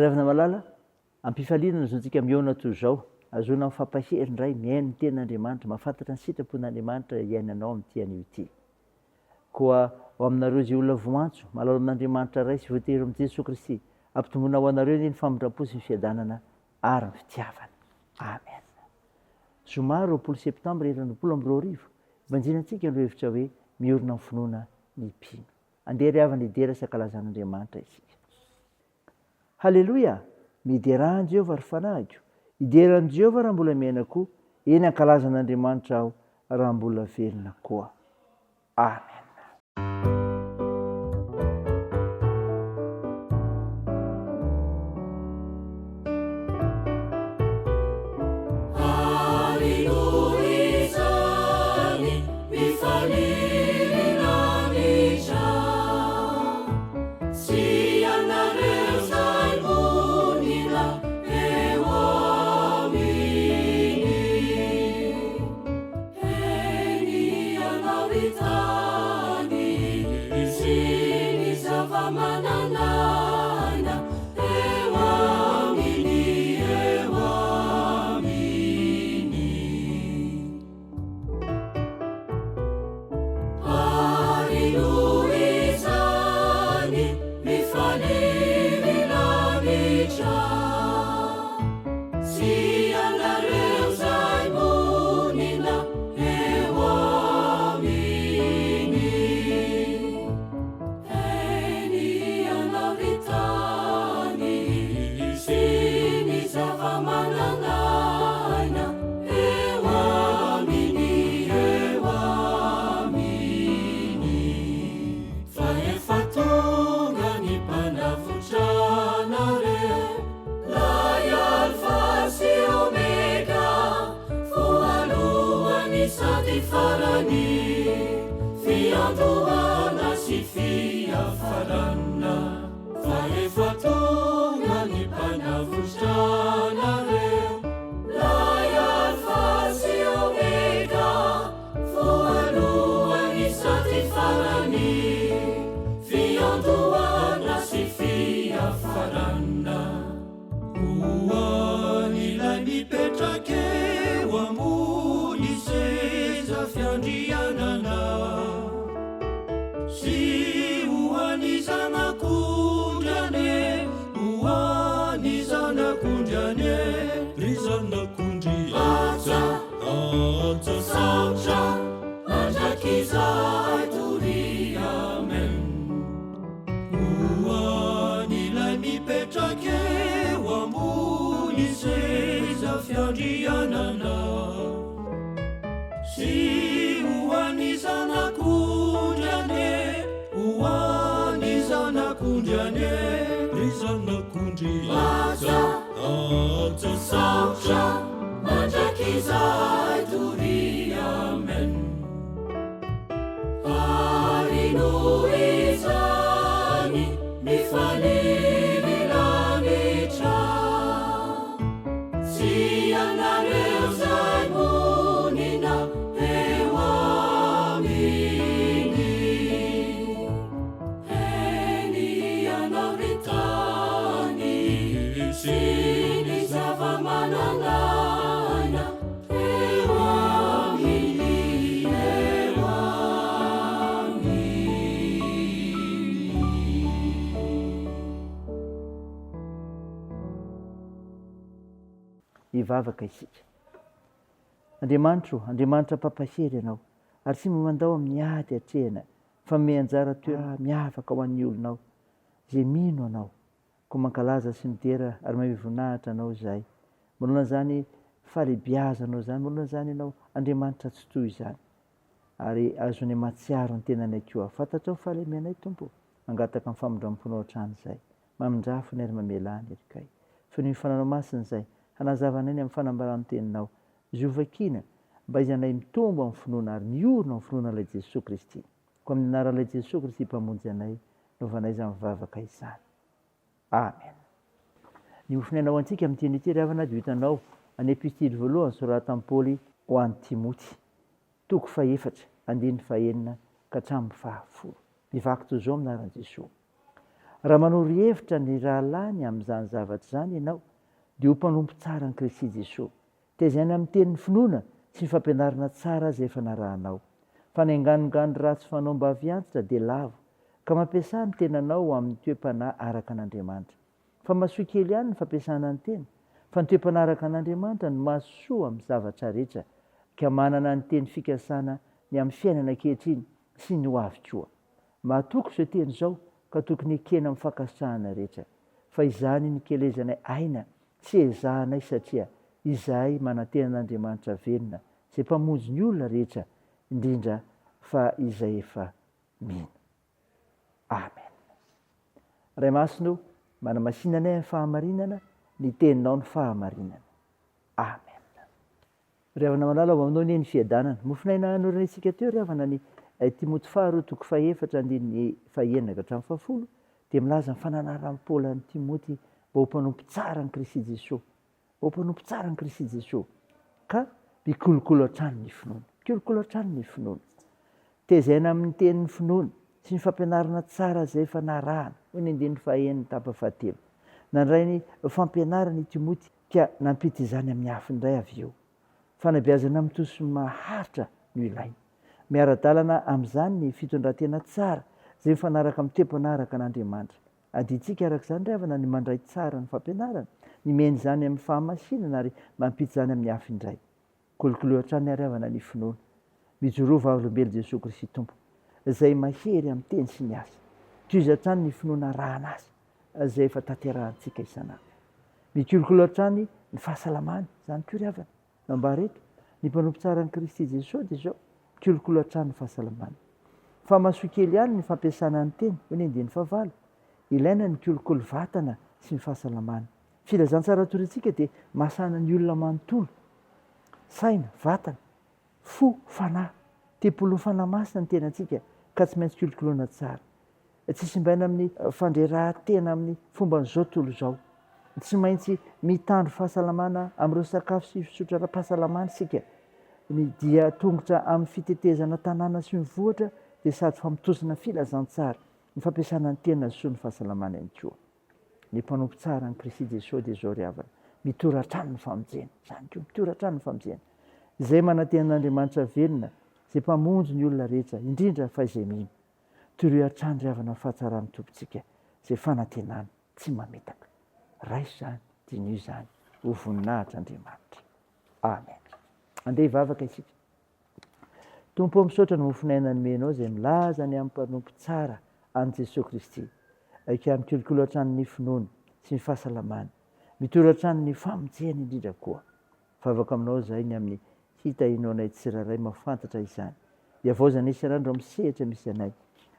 Ravina malala ampifaliana zontsika miona toy izao azonao fampahery indray miaino ny ten'Andriamanitra mahafantatra ny sitrapon'Andriamanitra iainanao amin'ity anio ity. Koa ho aminareo izay olona voantso malalo amin'Andriamanitra ray sy voatery amin'i Jesosy Kristy ampitomboina ho anareo ny famindrapo sy ny fiadanana ary ny fitiavana. Amen. Zoma 20 septambra 2020 ivanjinantsika no hevitra hoe miorina amin'ny finoana ny mpino. Andeha ry havana idera sakalazan'Andriamanitra isika. Halleloia! Miderahan Jehovah ary fanahiko. Ideran'i Jehovah raha mbola miaina koa, eny ankalazan'Andriamanitra aho raha mbola velona koa. Amen. Ivavaka isika. Andriamanitra pampahery ianao ary tsy mandao amin'ny ady hatrehana fa mianjara toerana miavaka ho an'ny olonao izay mino anao ko mankalaza sy mitera ary mahavoninahitra anao izahay. Molona izany falebiazanao izany, molona izany ianao Andriamanitra tsy toy izany ary azony mahatsiaro ny tenany akoa. Fantatrao ny fahalemeanay Tompo, angataka amin'ny famindram-ponao hatrany izay. Mamindrafo ary mamelany erikay. Fa ny fananao masina izay hanazavanay amin'ny fanambarany teninao. Zovakina mba izanay mitombo amin'ny finoana ary miorina amin'ny finoanan'ilay Jesosy Kristy. Ko amin'ny anaran'ilay Jesosy Kristy mpamonjy anay, novanay izany mivavaka izany. Amen. Ny ofinainao antsika amin'ny teny ity ravana dia hitanao any epistily voalohany soratan'i Paoly ho an'i Timoty. Toko 4, 1-9 ka hatramin'ny 10. Mivaky toy izao aminaran'i Jesosy. raha manoro hevitra ny rahalany amin'izany zavatra izany ianao dia ho mpanompo tsara an'i Kristy Jesosy. Tezaina amin'ny tenin'ny finoana sy ny fampianarana tsara izay efa narahanao. Fa ny anganongano ratsy fanao mba aviantitra dia lavo, ka mampiasa ny tenanao amin'ny toe-panahy araka an'Andriamanitra. Fa mahasoa kely ihany ny fampiasana ny tena, fa ny toe-panahy araka an'Andriamanitra no mahasoa amin'ny zavatra rehetra, ka manana ny teny fikasana ny amin'ny fiainana ankehitriny sy ny ho avy koa. Mahatoky izao teny izao ka tokony ekena amin'ny fankasitrahana rehetra. Fa izany ny kelezanay aina sy ezahanay satria izahay manantena an'Andriamanitra velona izay mpamonjy ny olona rehetra, indrindra fa izay efa mino. Amen. Ray Masino, manamasinanay amin'ny fahamarinana, ny teninao ny fahamarinana. Amen. Ry havana malala ho aminao ny fiadanana. Mofinaina norantsika teo ry havana ny Timoty faharoa toko faefatra andininy fahaenina ka hatramin'ny fahafolo dia milaza ny fananaran'i Paoly an'i Timoty mba ho mpanompo tsara an'i Kristy Jesosy. Mba ho mpanompo tsara an'i Kristy Jesosy. Ka mikolokolo hatrany ny finoana. Mikolokolo hatrany ny finoana. Tezaina amin'ny tenin'ny finoana sy ny fampianarana tsara izay efa narahana. Hoy ny andininy fahaenina tapa fahatelo. Nandray ny fampianarana i Timoty ka nampita izany amin'ny hafa indray avy eo. Fanabeazana mitosy maharitra no ilaina. Miara-dalana amin'izany ny fitondran-tena tsara izay mifanaraka amin'ny toe-panaraka an'Andriamanitra. Adintsika araka izany ry havana ny mandray tsara ny fampianarana, ny mihena izany amin'ny fahamasinana ary mampita izany amin'ny hafa indray. Kolokolo hatrany ry havana ny finoana. Mijoroa vavolombelon Jesosy Kristy Tompo izay mahery amin'ny teny sy ny asa. Toiza hatrany ny finoana rahan'asa izay efa tanterahantsika isanandro. Mikolokolo hatrany ny fahasalamana izany koa ry havana. Nambareto ny mpanompo tsara an'i Kristy Jesosy dia izao mikolokolo hatrany ny fahasalamana. Fa mahasoa kely ihany ny fampiasana ny teny. Hoy ny andininy fahavalo. Ilaina ny mikolokolo vatana sy ny fahasalamana. Filazantsara torintsika dia mahasana ny olona manontolo, saina, vatana, fo, fanahy, tempolo fanahy masina ny tenantsika ka tsy maintsy kolokoloana tsara. Tsy simbaina amin'ny fandrerahan-tena amin'ny fomban'izao tontolo izao. Tsy maintsy mitandro fahasalamana amin'ireo sakafo sy fisotra ara-pahasalamana isika. Dia tongotra amin'ny fitetezana tanàna sy mivoatra dia sady famitosana filazantsara ny fampiasana ny tena soa ny fahasalamana ihany koa. Ny mpanompo tsara an'i Kristy Jesosy dia izao ry havana. Mitory hatrany ny famonjena. Izany koa mitory hatrany ny famonjena. Izay manantena an'Andriamanitra velona, izay mpamonjy ny olona rehetra, indrindra fa izay mino. Toroy hatrany ry havana fahatsarany tompontsika izay fanantenana tsy mametaka. Raisy izany, dinio izany, ho voninahitra Andriamanitra. Amen. Andeha hivavaka isika. Tompo misaotra ny mofinaina nomenao izay milaza ny amin'ny mpanompo tsara an'i Jesosy Kristy. Ka mikolokolo hatrany ny finoana sy ny fahasalamana. Mitory hatrany ny famonjena indrindra koa. Favaka aminao izahay ny amin'ny hitahinao anay tsiraray mahafantatra izany. Hiavaozana isan'andro amin'ny sehatra misy anay.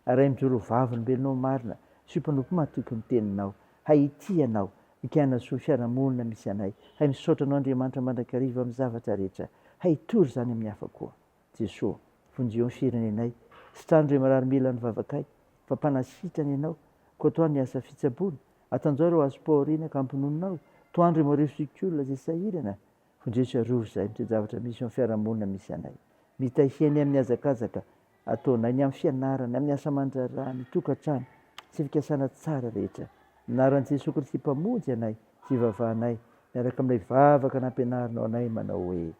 Ary mijoro vavolombelonao marina sy mpanompo mahatoky ny teninao. Hay ity anao, ikanasoa fiarahamonina misy anay. Hay misaotra anao Andriamanitra mandrakariva amin'ny zavatra rehetra. Hay tory izany amin'ny hafa koa. Jesosy, vonjeo amin'ny firenenay. Sitrandro marary mila ny vavakay. Fa mpanasitrana ianao. Koa toa ny asa fitsaboana. Atanjao ireo azo paoriana ka ampinononao. Toandro marivo olona izay sahirana. Vonjeo arovo izay mitezavatra misy amin'ny fiarahamonina misy anay. Mitahiny amin'ny hazakazaka ataonay ny amin'ny fianarana, amin'ny asa aman-draharaha, ny tokantrano sy fikasana tsara rehetra. Anaran'i Jesosy Kristy mpamonjy anay sy vavahanay miaraka amin'ilay vavaka nampianarinao anay manao hoe: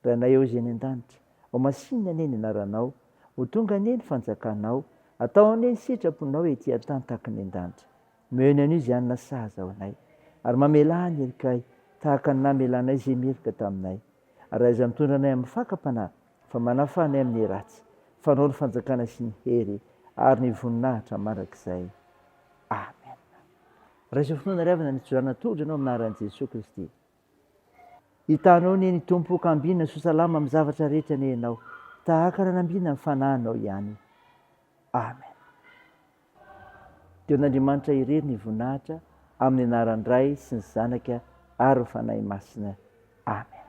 Ranay eo izay ny an-danitra, ao masinina anie ny anaranao, ho tonga anie ny fanjakanao, atao anie ny sitraponao etỳ an-tany tahaka ny an-danitra. Mehony anio izay anona sahaza ao anay, ary mamelany erikay tahaka ny namelanay izay meloka taminay. Ary aiza mitondra anay amin'ny fakam-panahy, fa manafanay amin'ny ratsy. Fanao ny fanjakana sy ny hery ary ny voninahitra mandrakizay. Amen. Raisa finoana ry havana nitsorana tolotra ianao amin'ny anaran'i Jesosy Kristy. Hitanao ny Tompo kambina soa salama amin'ny zavatra rehetra ny ianao. Tahaka nanambiana ny fanahinao ihany. Amen. Teo n'Andriamanitra irery ny voninahitra amin'ny anaran'ny Ray sy ny Zanaka ary ny Fanahy Masina. Amen.